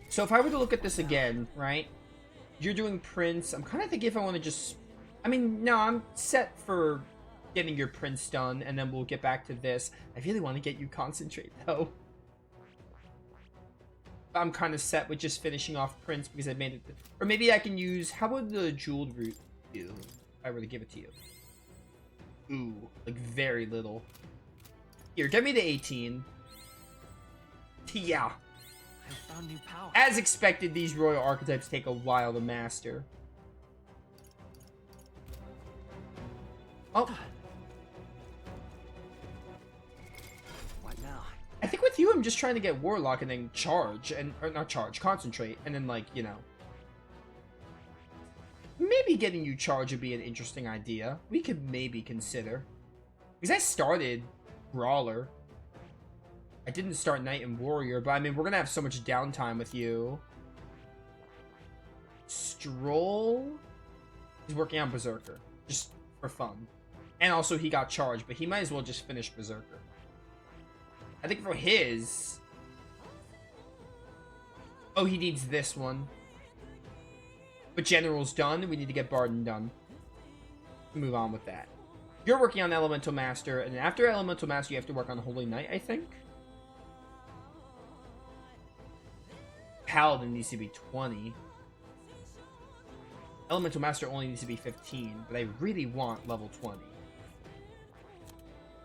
So if I were to look at this again, right? You're doing Prince. I'm kind of thinking if I want to just... I mean, no, I'm set for getting your Prince done, and then we'll get back to this. I really want to get you Concentrate, though. I'm kind of set with just finishing off Prince because I made it... Or maybe I can use... How about the Jeweled Root do if I were to give it to you? Ooh, like very little. Here, get me to 18. Yeah. I found new power. As expected, these royal archetypes take a while to master. Oh. What now? I think with you, I'm just trying to get Warlock and then charge, or not charge, concentrate, and then, like, you know. Maybe getting you charge would be an interesting idea. We could maybe consider. Because I started Brawler. I didn't start Knight and Warrior, but I mean, we're gonna have so much downtime with you. Stroll is working on Berserker, just for fun. And also he got charged, but he might as well just finish Berserker. I think for his... Oh, he needs this one. But General's done, we need to get Bardon done. Move on with that. You're working on Elemental Master, and after Elemental Master, you have to work on Holy Knight, I think. Paladin needs to be 20. Elemental Master only needs to be 15, but I really want level 20.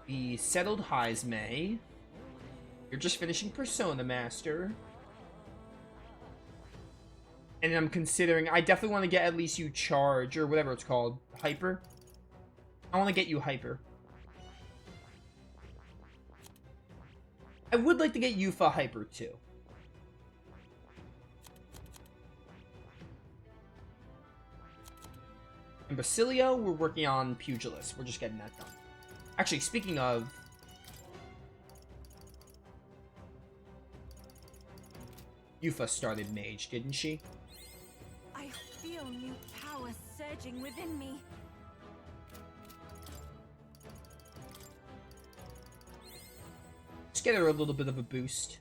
The Settled Highs May. You're just finishing Persona Master. And I'm considering, I definitely want to get at least you Charge, or whatever it's called. Hyper. I want to get you Hyper. I would like to get Yufa Hyper too. And Basilio, we're working on Pugilist. We're just getting that done. Actually, speaking of... Yufa started Mage, didn't she? I feel new power surging within me. Let's get her a little bit of a boost.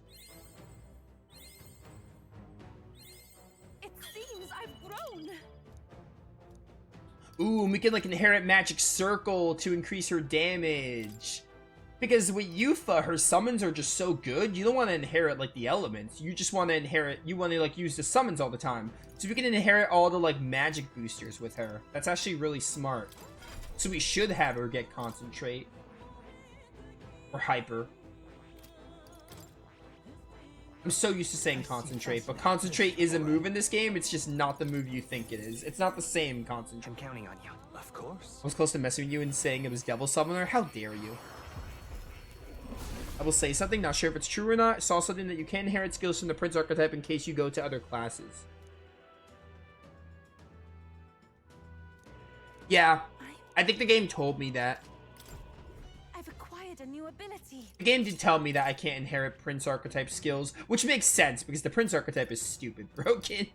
It seems I've grown. Ooh, we can like inherit Magic Circle to increase her damage. Because with Yufa, her summons are just so good, you don't want to inherit like the elements. You just want to inherit, you want to like use the summons all the time. So we can inherit all the like magic boosters with her. That's actually really smart. So we should have her get Concentrate. Or Hyper. I'm so used to saying Concentrate, but Concentrate is a move in this game. It's just not the move you think it is. It's not the same Concentrate. I'm counting on you. Of course. I was close to messing with you and saying it was Devil Summoner. How dare you? I will say something, not sure if it's true or not. I saw something that you can inherit skills from the Prince archetype in case you go to other classes. Yeah, I think the game told me that. I've acquired a new ability. The game did tell me that I can't inherit Prince archetype skills, which makes sense because the Prince archetype is stupid broken.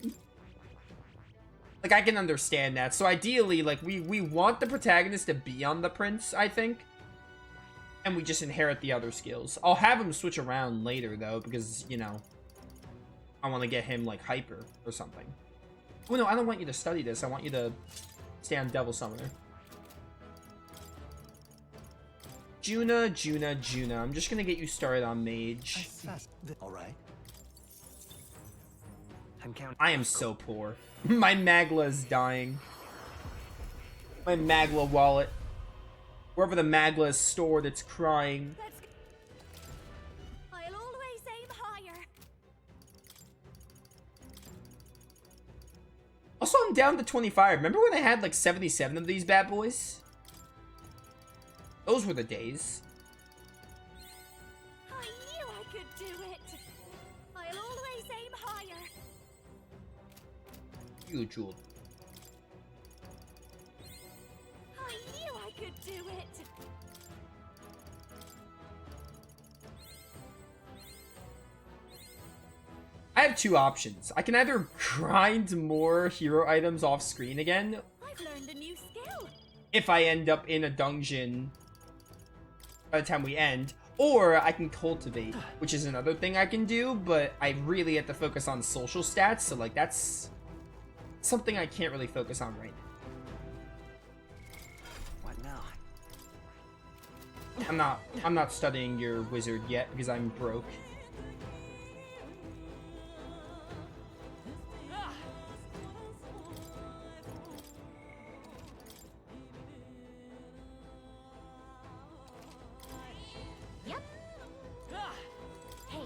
Like, I can understand that. So ideally, like, we want the protagonist to be on the Prince, I think. And we just inherit the other skills. I'll have him switch around later, though, because, you know, I want to get him, like, Hyper or something. Oh, no, I don't want you to study this. I want you to stay on Devil Summoner. Juna, Juna, Juna. I'm just going to get you started on Mage. Alright. I'm counting. I am so poor. My Magla is dying. My Magla wallet. Wherever the Magla is stored, it's crying. I'll always aim higher. Also, I'm down to 25. Remember when I had like 77 of these bad boys? Those were the days. I knew I could do it. I'll always aim higher. You jeweled. I knew I could do it. I have two options. I can either grind more hero items off screen again, I've learned a new skill. if I end up in a dungeon by the time we end, Or I can cultivate, which is another thing I can do, but I really have to focus on social stats, so like that's something I can't really focus on right What now? now. I'm not studying your wizard yet because I'm broke. Yep. Hey,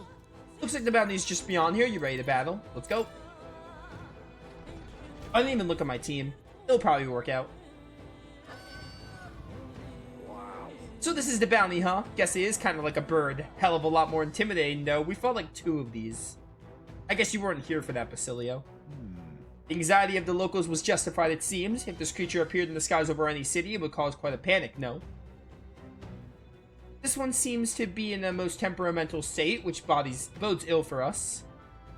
Looks like the bounty's just beyond here. You ready to battle? Let's go. I didn't even look at my team. It'll probably work out. So this is the bounty, huh? Guess it is kind of like a bird. Hell of a lot more intimidating, though. We fought like 2 of these. I guess you weren't here for that, Basilio. The anxiety of the locals was justified, it seems. If this creature appeared in the skies over any city, it would cause quite a panic, no? This one seems to be in a most temperamental state, which bodes ill for us.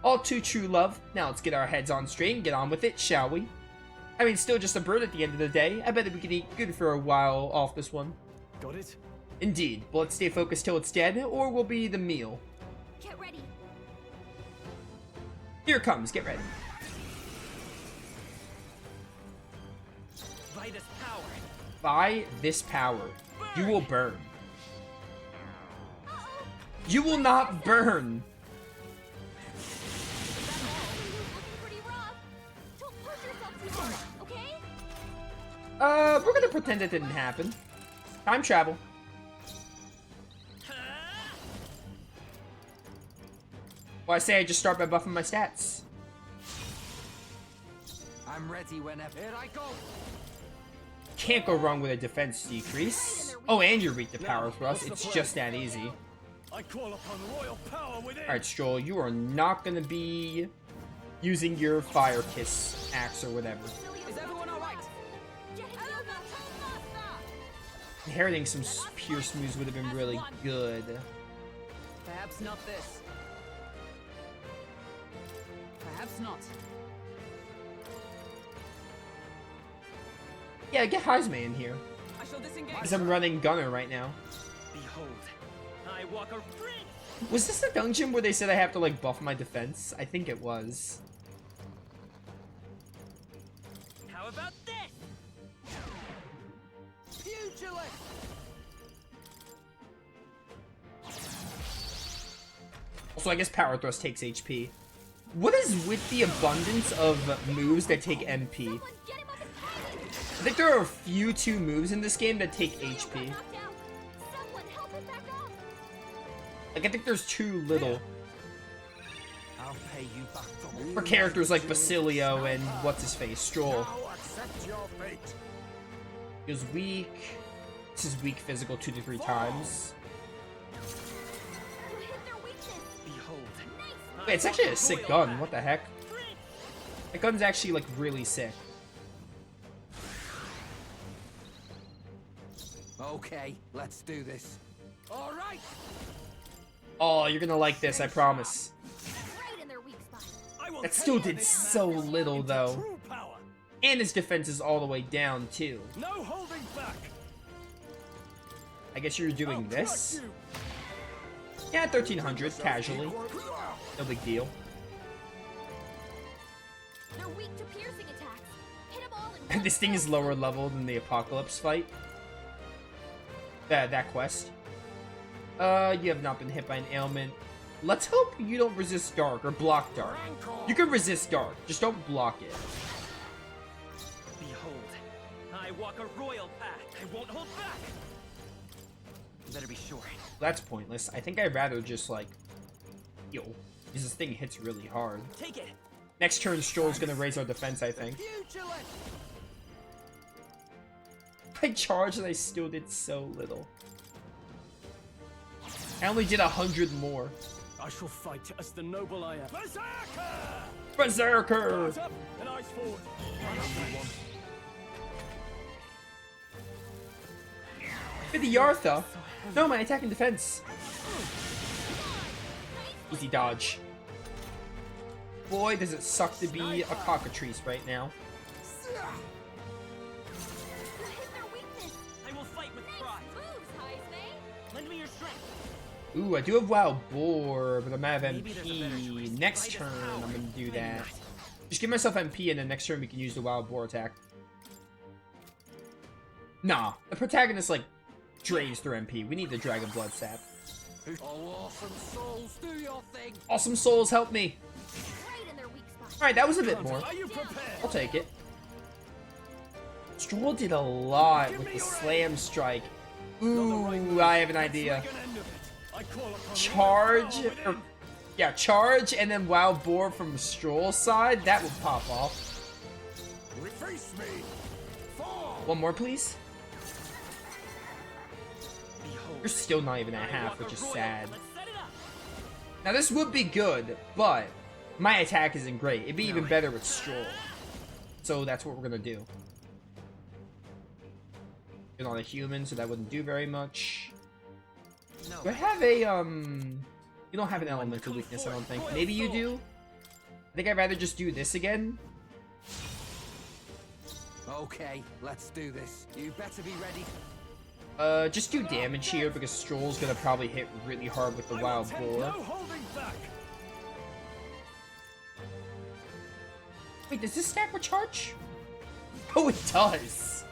All too true, love. Now let's get our heads on straight and get on with it, shall we? I mean, still just a bird at the end of the day. I bet we could eat good for a while off this one. Got it? Indeed, but let's stay focused till it's dead, or we'll be the meal. get ready. Here it comes, get ready. By this power. By this power, you will burn. Uh-oh. You will not burn. Looking pretty rough. Don't push yourself too hard, okay? We're gonna pretend it didn't happen. Time travel. Well, I say I just start by buffing my stats. I'm ready whenever. Here I go. Can't go wrong with a defense decrease. Oh, and you reap the power thrust. It's just that easy. I call upon royal power within. Alright, Stroll, you are not gonna be using your Fire Kiss axe or whatever. Is everyone alright? Inheriting some Pierce moves would have been really good. Perhaps not this. Perhaps not. Yeah, get Heisman in here. I shall disengage. Because I'm running Gunner right now. Behold, I walk a prince. Was this a dungeon where they said I have to, like, buff my defense? I think it was. How about this? Pugilist. Also, I guess Power Thrust takes HP. What is with the abundance of moves that take MP? Someone get him up his pocket. I think there are a few 2 moves in this game that take HP. Knocked out. Someone help him back up. Like, I think there's too little. I'll pay you back For characters like Basilio and what's-his-face, Stroll. Now accept your fate. He was weak. This is weak physical 2 to 3 times. You hit their weakness. Behold. Nice. Wait, it's actually a sick gun. What the heck? That gun's actually, like, really sick. Okay, let's do this. All right. Oh, you're gonna like this, I promise. Right in their weak spot. I will That still tailor did this so madness little, into though. true power. And his defense is all the way down, too. No holding back. I guess you're doing I'll this? crush you. Yeah, 1300, casually. No big deal. They're weak to piercing attacks. Hit them all in one This thing is lower level than the Apocalypse fight. That quest. You have not been hit by an ailment. Let's hope you don't resist dark or block dark. You can resist dark, just don't block it. Behold, I walk a royal path. I won't hold back. You better be sure. That's pointless. I think I'd rather just, like, heal. Because this thing hits really hard. Take it. Next turn, Stroll's gonna raise our defense, I think. Pugilist. I charged and I still did so little. I only did 100 more. I shall fight as the noble I am. Berserker! Berserker! Eyes up and eyes forward. For the Yartha. No, my attack and defense. Easy dodge. Boy, does it suck to be a cockatrice right now. You hit their weakness. I will fight with Nice pride. moves, Heisman. Lend me your strength. Ooh, I do have Wild Boar, but I'm out of Maybe there's a better MP. choice. Next If I turn, have power, I'm gonna do maybe that. not. Just give myself MP, and then next turn we can use the Wild Boar attack. Nah, the protagonist, like, drains through MP. We need the Dragon Blood Sap. Oh, awesome souls, do your thing. Awesome Souls, help me. Right in their weak spot. Alright, that was a bit more. Are you prepared? I'll take it. Stroll did a lot with the Slam Strike. Ooh, I have an idea. Charge, or, yeah, charge, and then Wild Boar from Stroll's side. That would pop off. Reface me. Fall. One more, please. You're still not even at half, which is sad. Let's set it up. Now, this would be good, but my attack isn't great. It'd be even better with Stroll. So that's what we're gonna do. You're not a human, so that wouldn't do very much. No. Do I have a, You don't have an elemental weakness, I don't think. Maybe you do? I think I'd rather just do this again. Okay, let's do this. You better be ready. Just do damage here, because Stroll's gonna probably hit really hard with the Wild Boar. No holding back. Wait, does this stack with charge? Oh, it does!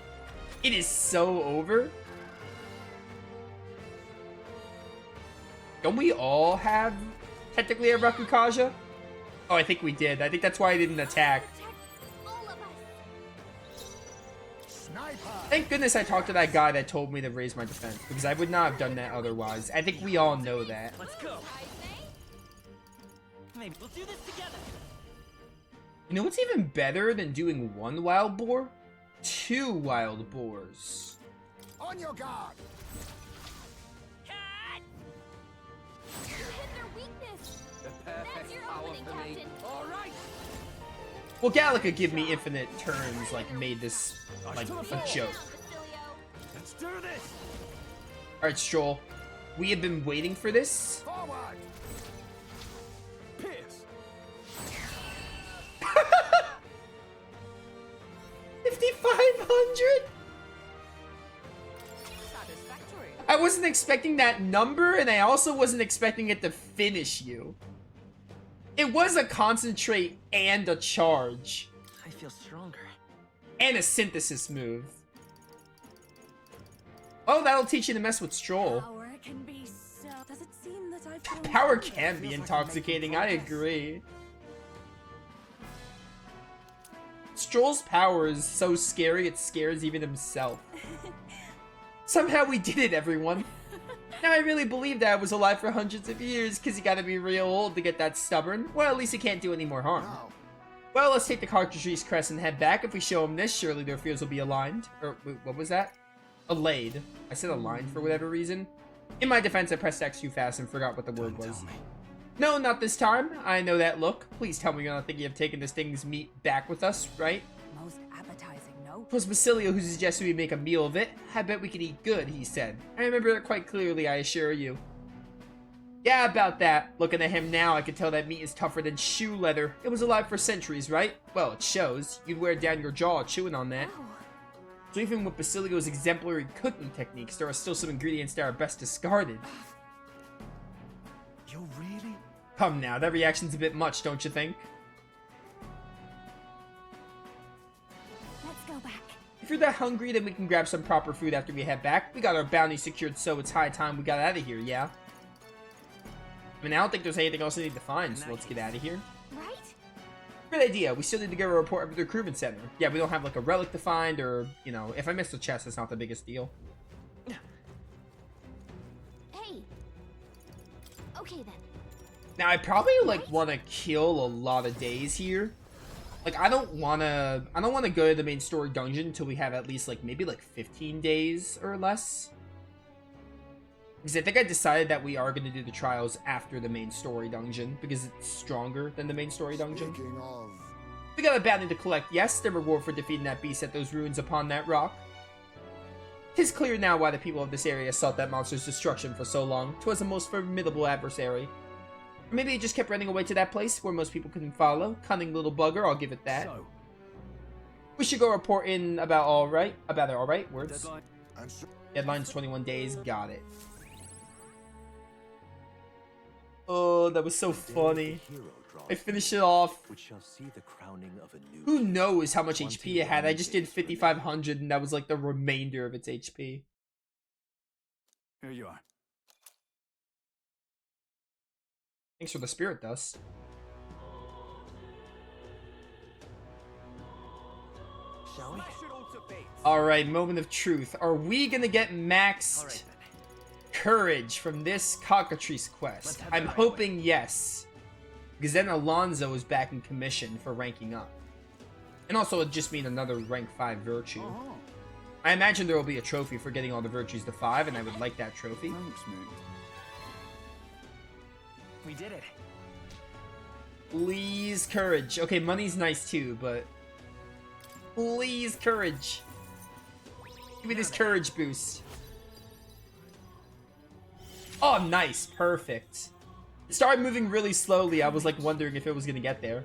It is so over. Don't we all have, technically, a Rakukaja? Oh, I think we did. I think that's why I didn't attack. Protect all of us. Sniper. Thank goodness I talked to that guy that told me to raise my defense, because I would not have done that otherwise. I think we all know that. Let's go. I say. Maybe we'll do this together. You know what's even better than doing one Wild Boar? 2 Wild Boars. On your guard. Cat! You hit their weakness. The That's perfect your power opening, for me. Captain. All right. Well, Gallica give me infinite turns, like, made this, like, a joke. Let's do this. Alright, Stroll. We have been waiting for this. Forward. Pierce. 5,500? Satisfactory. I wasn't expecting that number, and I also wasn't expecting it to finish you. It was a concentrate and a charge. I feel stronger. And a synthesis move. Oh, that'll teach you to mess with Stroll. Power can be so. Does it seem that I've grown Power older? can be intoxicating, I agree. Stroll's power is so scary it scares even himself. Somehow we did it, everyone. Now I really believe that I was alive for hundreds of years, because you gotta be real old to get that stubborn. Well, at least he can't do any more harm. Now. Well, let's take the Cartridge's crest and head back. If we show him this, surely their fears will be aligned. Or, wait, what was that? Allayed. I said aligned for whatever reason. In my defense, I pressed X too fast and forgot what the word was. No, not this time. I know that look. Please tell me you're not thinking of taking this thing's meat back with us, right? Most appetizing, no? It was Basilio who suggested we make a meal of it. I bet we could eat good, he said. I remember it quite clearly, I assure you. Yeah, about that. Looking at him now, I could tell that meat is tougher than shoe leather. It was alive for centuries, right? Well, it shows. You'd wear down your jaw chewing on that. Oh, So even with Basilio's exemplary cooking techniques, there are still some ingredients that are best discarded. You really? Come now, that reaction's a bit much, don't you think? let's go back. If you're that hungry, then we can grab some proper food after we head back. We got our bounty secured, so it's high time we got out of here, yeah? I mean, I don't think there's anything else I need to find, so let's get out of here. Right? Great idea. We still need to get a report up to the recruitment center. Yeah, we don't have, like, a relic to find, or, you know, if I miss the chest, it's not the biggest deal. Hey. Okay then. Now, I probably, like, want to kill a lot of days here. Like, I don't want to go to the main story dungeon until we have at least, like, maybe, like, 15 days or less. Because I think I decided that we are going to do the trials after the main story dungeon, because it's stronger than the main story dungeon. Speaking of. We got a bounty to collect, yes, the reward for defeating that beast at those ruins upon that rock. 'Tis clear now why the people of this area sought that monster's destruction for so long. 'Twas a most formidable adversary. Or maybe it just kept running away to that place where most people couldn't follow. Cunning little bugger, I'll give it that. So, We should go report in about alright words. deadline. And so. Deadline's 21 days, got it. Oh, that was so funny. I finished it off. Which shall see the crowning of a new Who knows how much HP it had? I just did 5,500 and that was like the remainder of its HP. Here you are. Thanks for the spirit dust. Shall we? Alright, moment of truth. Are we gonna get maxed All right, then. courage from this cockatrice quest? I'm hoping yes. Because then Alonzo is back in commission for ranking up. And also it'd just mean another rank 5 virtue. Oh, I imagine there will be a trophy for getting all the virtues to 5, and I would like that trophy. thanks, mate. We did it. Please, courage. Okay, money's nice too, but... Please, courage. Give me this courage boost. Oh, nice. Perfect. It started moving really slowly. I was like wondering if it was gonna get there.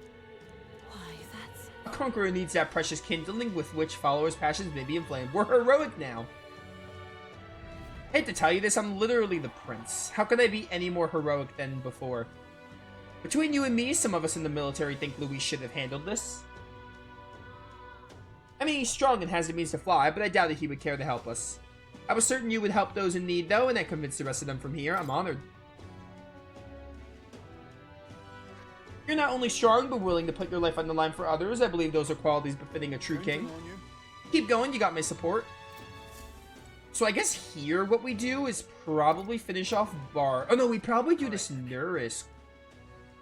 Why, that's... A conqueror needs that precious kindling with which followers' passions may be inflamed. We're heroic now. I hate to tell you this, I'm literally the prince. How could I be any more heroic than before? Between you and me, some of us in the military think Louis should have handled this. I mean, he's strong and has the means to fly, but I doubted he would care to help us. I was certain you would help those in need, though, and I convinced the rest of them from here. I'm honored. You're not only strong, but willing to put your life on the line for others. I believe those are qualities befitting a true king. Counting on you. Keep going, you got my support. So I guess here what we do is probably finish off Bar. Oh no, we probably do this Nurus.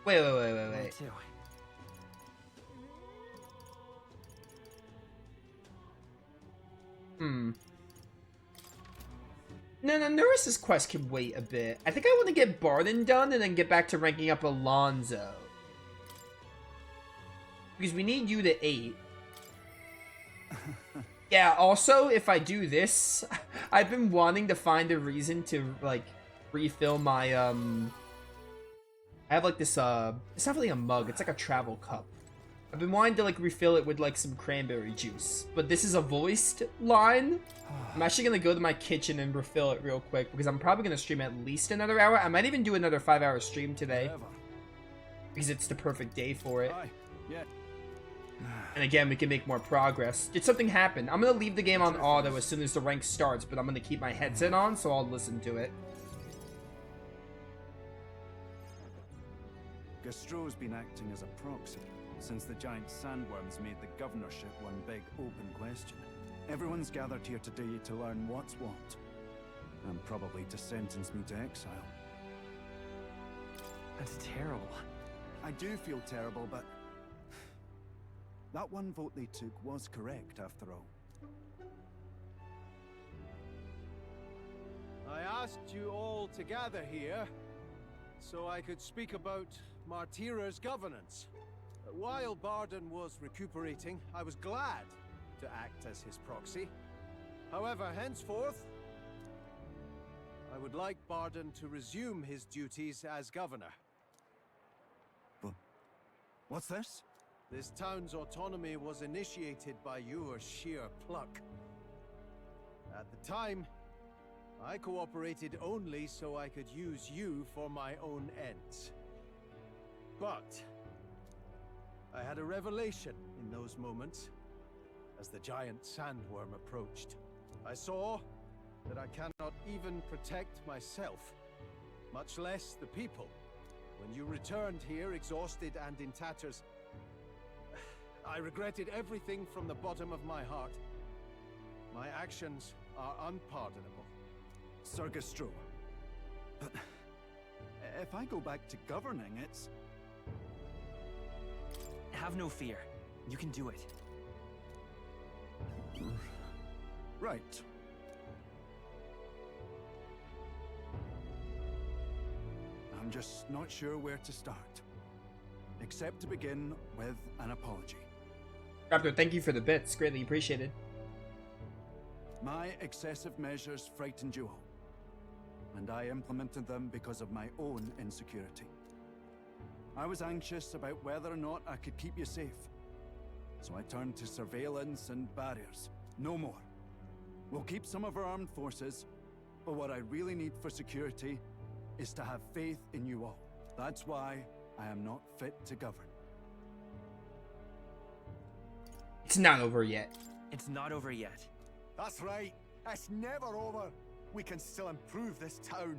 Wait. Me too. No, Nurus' quest can wait a bit. I think I want to get Bardon done and then get back to ranking up Alonzo. Because we need you to 8. Yeah, also, if I do this, I've been wanting to find a reason to, like, refill my, I have, like, this, it's not really a mug, it's like a travel cup. I've been wanting to, like, refill it with, like, some cranberry juice. But this is a voiced line. I'm actually gonna go to my kitchen and refill it real quick, because I'm probably gonna stream at least another hour. I might even do another 5-hour stream today, Whatever. because it's the perfect day for it. Aye. Yeah. And again, we can make more progress. Did something happen? I'm gonna leave the game on auto as soon as the rank starts, but I'm gonna keep my headset on, so I'll listen to it. Gastro's been acting as a proxy since the giant sandworms made the governorship one big open question. Everyone's gathered here today to learn what's what, and probably to sentence me to exile. That's terrible. I do feel terrible, but that one vote they took was correct after all. I asked you all to gather here so I could speak about Martira's governance. While Bardon was recuperating, I was glad to act as his proxy. However, henceforth, I would like Bardon to resume his duties as governor. What's this? This town's autonomy was initiated by your sheer pluck. At the time, I cooperated only so I could use you for my own ends. But I had a revelation in those moments as the giant sandworm approached. I saw that I cannot even protect myself, much less the people. When you returned here exhausted and in tatters, I regretted everything from the bottom of my heart. My actions are unpardonable. Sir Gastro. But if I go back to governing, it's... Have no fear. You can do it. Right. I'm just not sure where to start. Except to begin with an apology. Raptor, thank you for the bits. Greatly appreciated. My excessive measures frightened you all, and I implemented them because of my own insecurity. I was anxious about whether or not I could keep you safe, so I turned to surveillance and barriers. No more. We'll keep some of our armed forces, but what I really need for security is to have faith in you all. That's why I am not fit to govern. It's not over yet. It's not over yet. That's right. It's never over. We can still improve this town.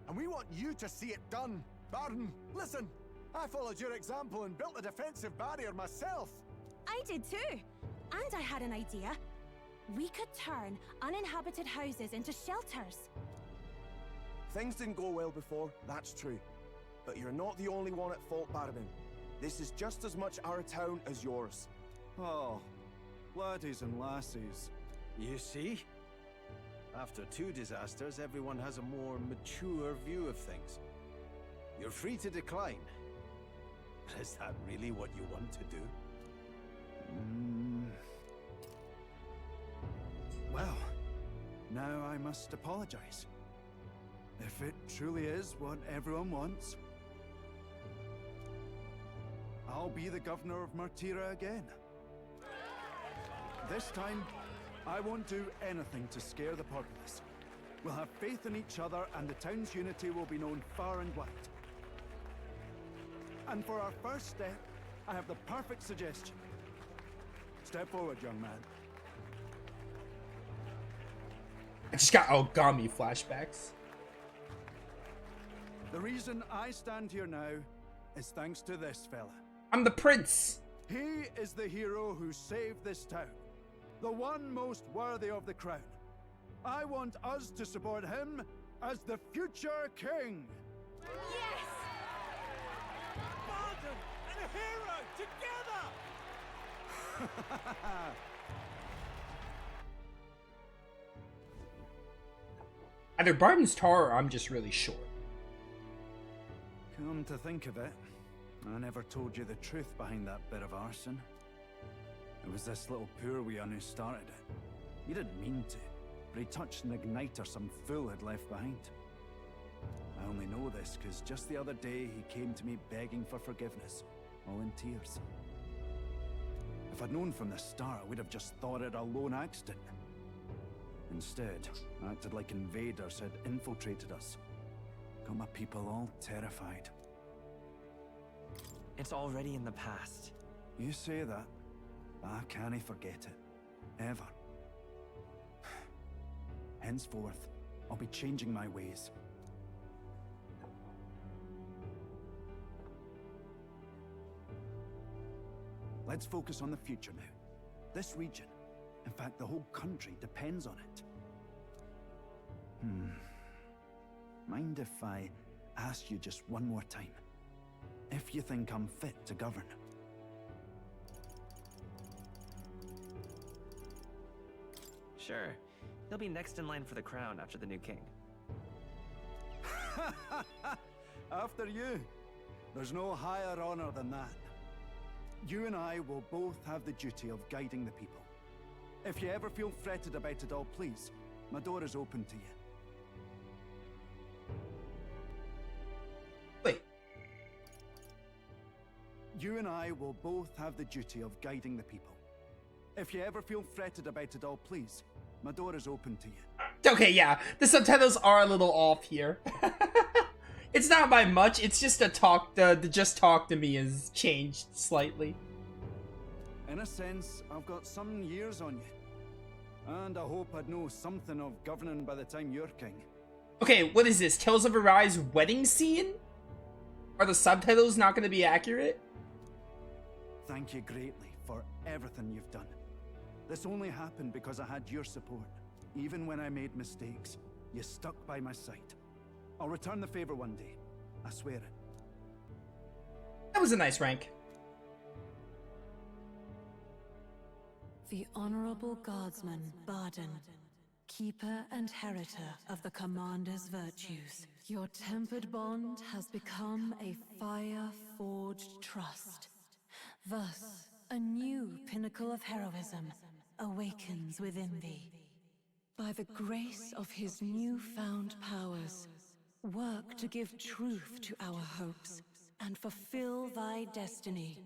And we want you to see it done. Bardon, listen. I followed your example and built a defensive barrier myself. I did too. And I had an idea. We could turn uninhabited houses into shelters. Things didn't go well before, that's true. But you're not the only one at fault, Bardon. This is just as much our town as yours. Oh, laddies and lassies. You see? After 2 disasters, everyone has a more mature view of things. You're free to decline. But is that really what you want to do? Well, now I must apologize. If it truly is what everyone wants, I'll be the governor of Martira again. This time, I won't do anything to scare the populace. We'll have faith in each other and the town's unity will be known far and wide. And for our first step, I have the perfect suggestion. Step forward, young man. I just got Ogami flashbacks. The reason I stand here now is thanks to this fella. I'm the prince. He is the hero who saved this town. The one most worthy of the crown. I want us to support him as the future king. Yes! Bardon and a hero together! Either Bardon's tall or I'm just really short. Come to think of it, I never told you the truth behind that bit of arson. It was this little poor wee who started it. He didn't mean to, but he touched an igniter some fool had left behind. I only know this because just the other day he came to me begging for forgiveness, all in tears. If I'd known from the start, I would have just thought it a lone accident. Instead, I acted like invaders had infiltrated us. Got my people all terrified. It's already in the past. You say that, but I can't forget it. Ever. Henceforth, I'll be changing my ways. Let's focus on the future now. This region, in fact the whole country, depends on it. Mind if I ask you just one more time? If you think I'm fit to govern? Sure. He'll be next in line for the crown after the new king. After you. There's no higher honor than that. You and I will both have the duty of guiding the people. If you ever feel fretted about it all, please, my door is open to you. Wait. You and I will both have the duty of guiding the people. If you ever feel fretted about it all, please, my door is open to you. Okay, yeah, the subtitles are a little off here. It's not by much, it's just a talk, the just talk to me has changed slightly. In a sense, I've got some years on you. And I hope I'd know something of governing by the time you're king. Okay, what is this? Tales of Arai's wedding scene? Are the subtitles not going to be accurate? Thank you greatly for everything you've done. This only happened because I had your support. Even when I made mistakes, you stuck by my side. I'll return the favor one day. I swear it. That was a nice rank. The Honorable Guardsman, Bardon, keeper and heritor of the Commander's virtues. Your tempered bond has become a fire-forged trust. Thus, a new pinnacle of heroism awakens within thee. By the grace of his newfound powers, work to give truth to our hopes and fulfill thy destiny